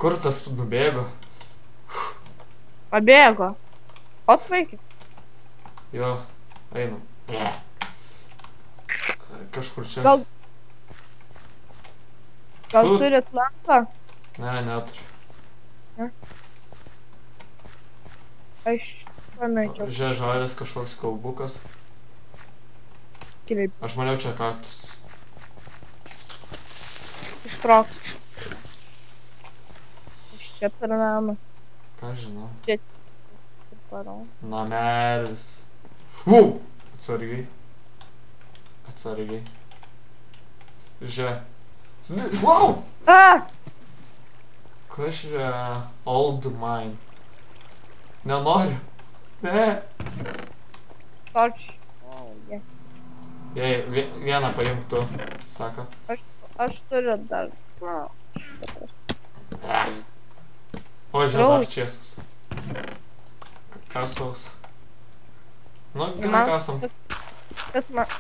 Kur tas nubėgo? Pabėgo. Atvaikė. Jo, einam. Kažkur čia. Gal turit lampą? Ne, neturiu. Ne? Aš pamečiau. Žalės kažkoks kalbukas. Kaip Aš maniau čia kaktus. ištrauks. Iš čia per namą. Ką žinau. Čia parau. Namelis. Atsargiai. Atsargiai. Wow! Kas čia? Old mine. Nenoriu. Ne. Torč. Jei, vieną paimk tu, sako. Aš turiu dar. O, žiūrėk, čiesas. Kasaus. Nu, gerai kasam.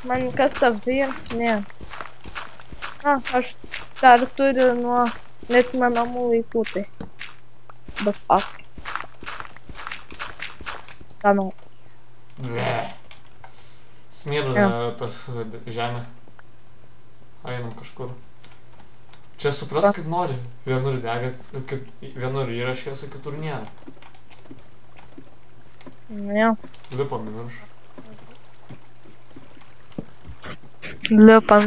Man kas stabdė? Ne. Aš dar turiu nuo neatmenamų laikų, tai. Bet ak. Tanau. Smirda tas žemė. Einam kažkur. Čia supras kaip nori. Vienur dega, vienur yra šviesa, kitur nėra. Ne. Lipam į viršų. Lipam.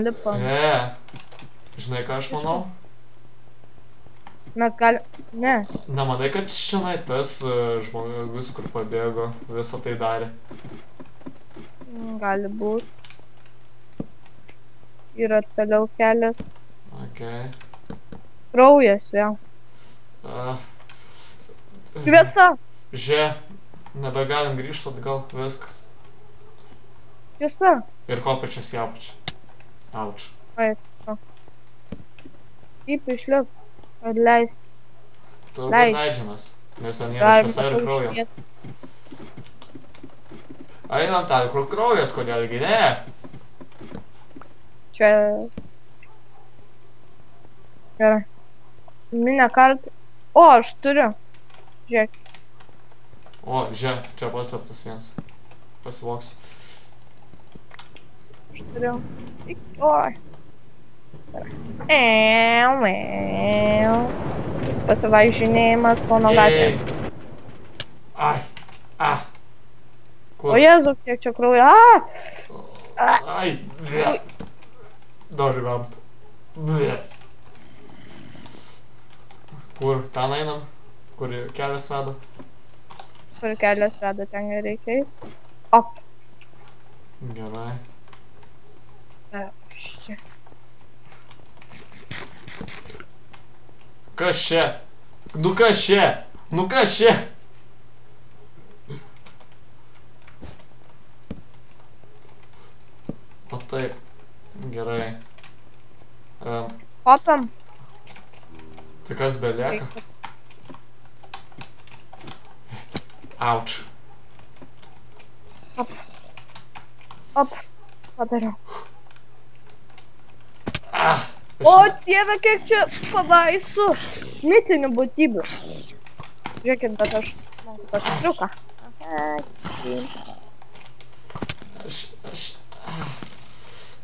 Žinai ką aš manau? Na, gal... Ne. Nemanai, kad šiandien tas žmogus, kur pabėgo, visą tai darė? Gali būt. Yra toliau kelias. Okei. Kraujas vėl. Šviesa! Nebegalim grįžti atgal, viskas. Šviesa! Ir kopačias į apačią. Auč. Kaip išliuk. Atleis. Turbūt leidžiamės, nes ten yra šviesa ir kraujo. Einam ten, kur kraujas, kodėlgi ne? Čia... Gerai. Minę kartą. O, aš turiu. Žiūrėk. O, čia paslėptas vienas. Pasivoksiu. Aš turiu. Oi. Pasivaikščinėjimas pono gatvėje. Ai. Kur? O Jėzu, kiek čia kraujo. Ai. Noriu vemt. Kur? Ten einam? Kur kelias veda? Kur kelias veda, ten reikia eit. Op. Gerai. Čia. Kas čia? Nu kas čia? Nu kas čia? O taip. Gerai. Hopiam. Tai kas belieka? Auč. Op. Padariau. O, Dieve, kiek čia pabaisų. Mitinių būtybių. Žiūrėkit, bet aš moku tokį triuką.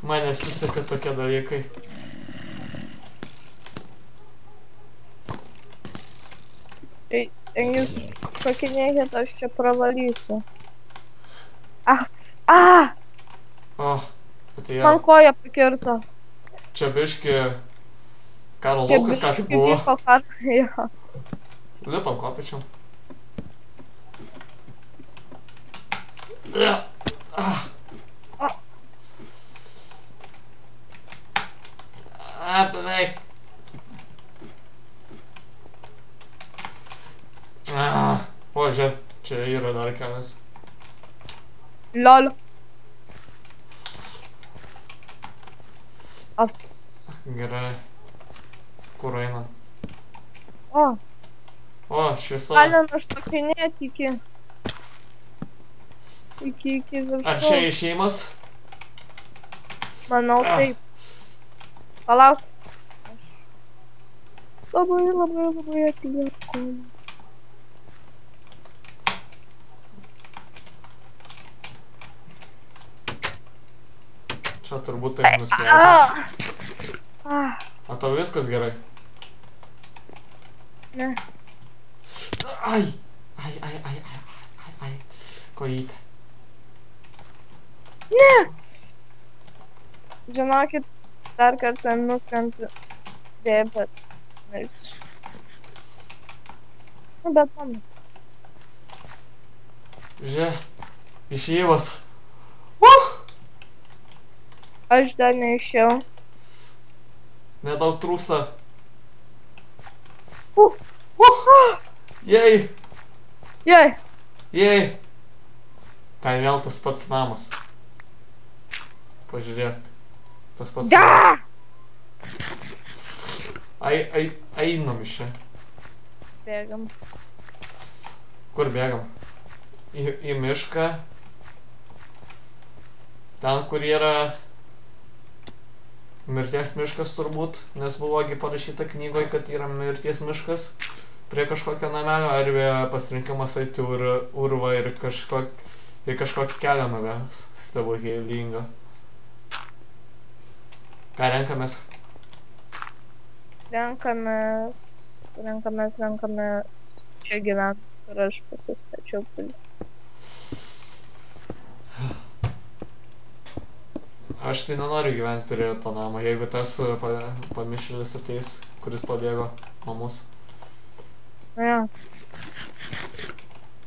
Man nesiseka tokie dalykai. Tai jūs šokinėkit, aš čia pravalysiu. Man koja pakirto. Čia biški karo laukas, ką tik buvo. Lipam kopičiam. Beveik. O, žiūrėk, čia yra dar kelias. Lol. Gerai. Kur einam? O, šviesa. galim šokinėti iki viršaus. Ar čia išėjimas? Manau, taip. Palauk. labai atlieku. Čia turbūt taip nusileidžia. Ah, O tau viskas gerai? ne. Ai! Kojytė. Ne! Žinokit, dar kartą nukrentu. Dėja, bet mirsiu. Nu, bet man. Žiūrėk, išėjivas. Aš dar neišėjau. Nedaug trūksta. Jei! Jei! Ten vėl tas pats namas. Pažiūrėk. Tas pats namas. Einam iš čia. Bėgam. Kur bėgam? Į mišką. Ten, kur yra mirties miškas turbūt, nes buvogi parašyta knygoje, kad yra mirties miškas prie kažkokio namelio, ar pasirinkimas eiti urvą ir kažkokį kelią nuves stebuklingą. Ką renkamės? Renkamės čia gyventi, kur aš pasistačiau pilį. Aš tai nenoriu gyventi prie to namo, jeigu tas pamišėlis ateis, kuris pabėgo nuo mūsų. Ja.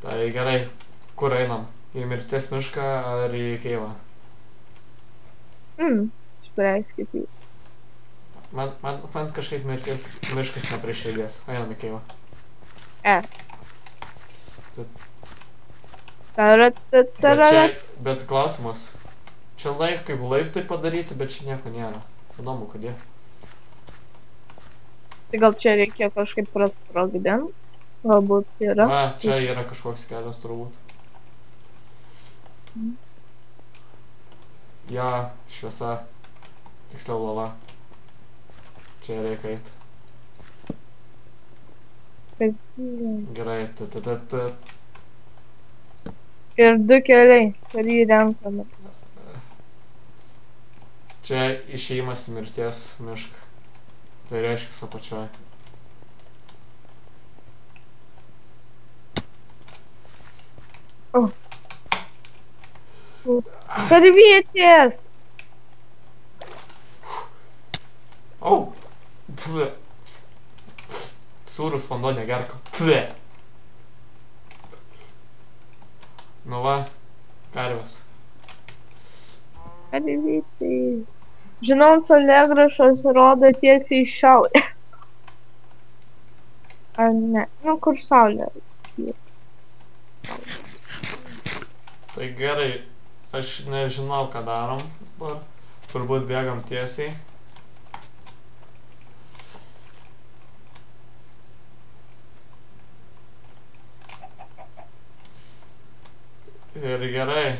Tai gerai, kur einam? Į mirties mišką ar į keivą? Spręskit jį. Man kažkaip mirties miškas ne prie širdies. Einam į keivą. Bet klausimas. Čia kaip laiptai padaryti, bet čia nieko nėra. Įdomu, kodėl. Tai gal čia reikia kažkaip prasprogdint? Galbūt yra. Va, čia yra kažkoks kelias turbūt. Ja, šviesa. Tiksliau lava. Čia reikia eit. Gerai, Ir du keliai, kurį renkame. Čia išėjimas į mirties mišką. Tai reiškia apačioje. Karvytės! Au! Pve! Sūrus vanduo negerk. Pve! Nu va, karvės. Karvytės. Žinau, saulėgrąžos rodo tiesiai į šiaurę. Ar ne? Nu, kur saulė? Tai gerai, aš nežinau, ką darom. Turbūt bėgam tiesiai. Ir gerai.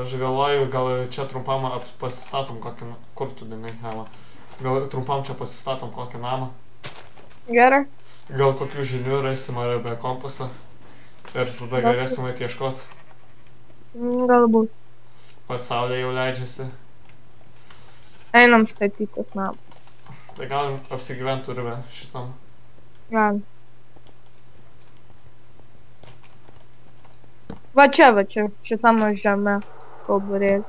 Aš galvoju, gal čia trumpam pasistatom kokį... Kur tu dingai, Ema? Gal trumpam čia pasistatom kokį namą. Gerai. Gal kokių žinių rasim ar be kompaso. Ir tada galėsim eit ieškot. Galbūt. Pasaulė jau leidžiasi. Einam statytis namą. Tai galim apsigyventi urve šitam. Galim. Va čia, šitam žeme kauburėlį.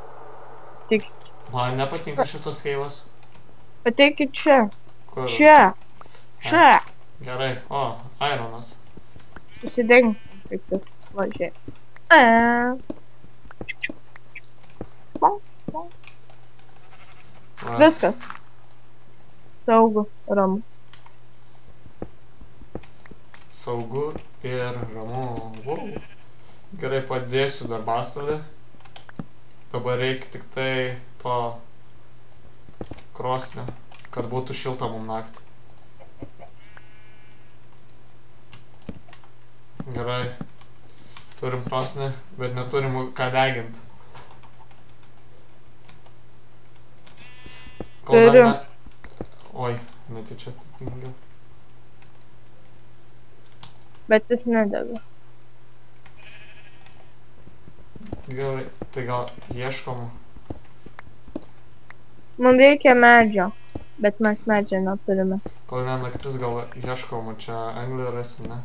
Tik. Man nepatinka šitas keivas. Pateikit čia. Kur? Čia. Čia. Gerai. O, ironas. Susideng. Kaip tas važiai. Viskas. Saugu, ramu. Saugu ir ramu. Wow. Gerai, padėsiu darbastalį. Dabar reikia tik tai to krosnio, kad būtų šilta mum naktį. Gerai. Turim krosnį, bet neturim ką degint. Turiu. Oi, netyčia atitingiau. Bet jis nedega. Gerai, tai gal ieškom. Man reikia medžio, bet mes medžio neturime. Kol ne naktis, gal ieškom, čia anglį rasim, ne?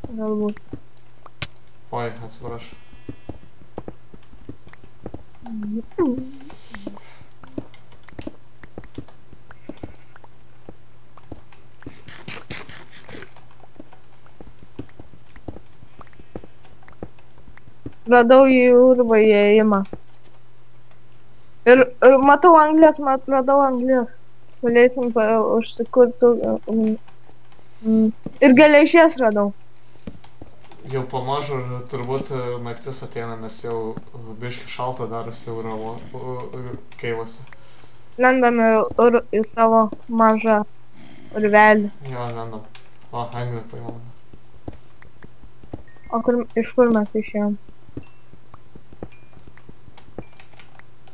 Galbūt. Oi, atsiprašau. Radau į urvą įėjimą. Ir matau anglės, radau anglės. Galėsim užsikurti. Ir geležies radau. Jau pamažu turbūt naktis ateina, nes jau biški šalta darosi keivasi. Lendame į savo mažą urvelį. Jo, lendam. O, anglį paimam. O iš kur mes išėjom?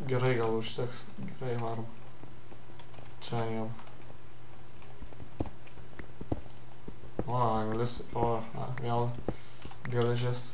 Gerai, gal užteks. Gerai, varom. Čia jam. O, anglis. O, vėl geležis.